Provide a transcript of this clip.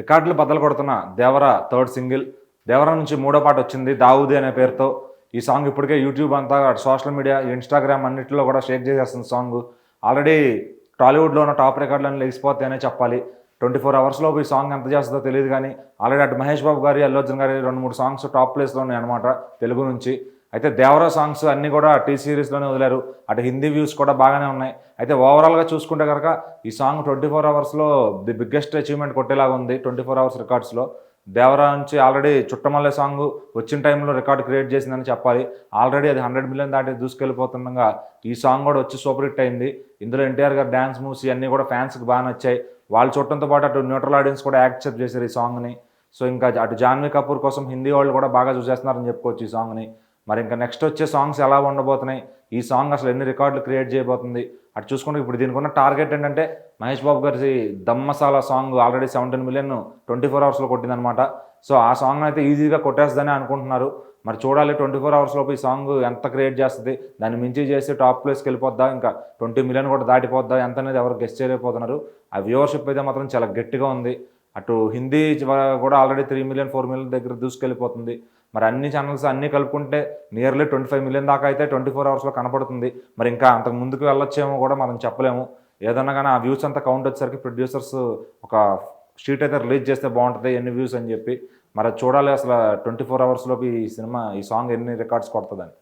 రికార్డులు బద్దలు కొడుతున్న దేవర థర్డ్ సింగిల్. దేవర నుంచి మూడో పాట వచ్చింది దావూది అనే పేరుతో. ఈ సాంగ్ ఇప్పటికే యూట్యూబ్ అంతా, సోషల్ మీడియా, ఇన్స్టాగ్రామ్ అన్నింటిలో కూడా షేక్ చేసేస్తుంది సాంగ్. ఆల్రెడీ టాలీవుడ్లో ఉన్న టాప్ రికార్డులను లెగిసిపోతాయనే చెప్పాలి. 24 అవర్స్లోపు ఈ సాంగ్ ఎంత చేస్తుందో తెలియదు, కానీ ఆల్రెడీ అటు మహేష్ బాబు గారి, అల్లు అర్జున్ గారి 2-3 సాంగ్స్ టాప్ ప్లేస్లో ఉన్నాయి అనమాట తెలుగు నుంచి. అయితే దేవరా సాంగ్స్ అన్నీ కూడా టీ సిరీస్లోనే వదిలారు. అటు హిందీ వ్యూస్ కూడా బాగానే ఉన్నాయి. అయితే ఓవరాల్గా చూసుకుంటే కనుక ఈ సాంగ్ 24 అవర్స్లో ది బిగ్గెస్ట్ అచీవ్మెంట్ కొట్టేలాగా ఉంది. 24 అవర్స్ రికార్డ్స్లో దేవరా నుంచి ఆల్రెడీ చుట్టమల్లె సాంగ్ వచ్చిన టైంలో రికార్డు క్రియేట్ చేసిందని చెప్పాలి. ఆల్రెడీ అది 100 మిలియన్ దాటి దూసుకెళ్ళిపోతుండగా ఈ సాంగ్ కూడా వచ్చి సూపర్ హిట్ అయింది. ఇందులో ఎన్టీఆర్ గారు డ్యాన్స్ మూవ్స్ అన్నీ కూడా ఫ్యాన్స్కి బాగా నచ్చాయి. వాళ్ళు చూడటంతో పాటు అటు న్యూట్రల్ ఆడియన్స్ కూడా యాక్సెప్ట్ చేశారు ఈ సాంగ్ని. సో ఇంకా అటు జాన్వీ కపూర్ కోసం హిందీ వాళ్ళు కూడా బాగా చూసేస్తున్నారని చెప్పుకోవచ్చు ఈ సాంగ్ని. మరి ఇంకా నెక్స్ట్ వచ్చే సాంగ్స్ ఎలా ఉండబోతున్నాయి, ఈ సాంగ్ అసలు ఎన్ని రికార్డులు క్రియేట్ చేయబోతుంది, అటు చూసుకుంటే ఇప్పుడు దీనికి ఉన్న టార్గెట్ ఏంటంటే మహేష్ బాబు గారి Dum Masala song already 17 million 24 అవర్స్లో కొట్టిందనమాట. సో ఆ సాంగ్ అయితే ఈజీగా కొట్టేస్తుందని అనుకుంటున్నారు. మరి చూడాలి 24 అవర్స్ లోపు ఈ సాంగ్ ఎంత క్రియేట్ చేస్తుంది, దాన్ని మించి చేసి టాప్ ప్లేస్కి వెళ్ళిపోద్దా, ఇంకా 20 మిలియన్ కూడా దాటిపోద్దా ఎంత అనేది ఎవరు గెస్ట్ చేయలేకపోతున్నారు. ఆ వ్యూవర్షిప్ అయితే మాత్రం చాలా గట్టిగా ఉంది. అటు హిందీ కూడా ఆల్రెడీ 3 మిలియన్ 4 మిలియన్ దగ్గర దూసుకెళ్ళిపోతుంది. మరి అన్ని ఛానల్స్ అన్నీ కలుపుకుంటే నియర్లీ 25 మిలియన్ దాకా అయితే 24 అవర్స్లో కనపడుతుంది. మరి ఇంకా అంతకు ముందుకు వెళ్ళొచ్చేమో కూడా మనం చెప్పలేము. ఏదన్నా కానీ ఆ వ్యూస్ అంతా కౌంట్ వచ్చేసరికి ప్రొడ్యూసర్స్ ఒక షీట్ అయితే రిలీజ్ చేస్తే బాగుంటుంది ఎన్ని వ్యూస్ అని చెప్పి. మరి చూడాలి అసలు 24 అవర్స్లోపు ఈ సాంగ్ ఎన్ని రికార్డ్స్ కొడుతుందని.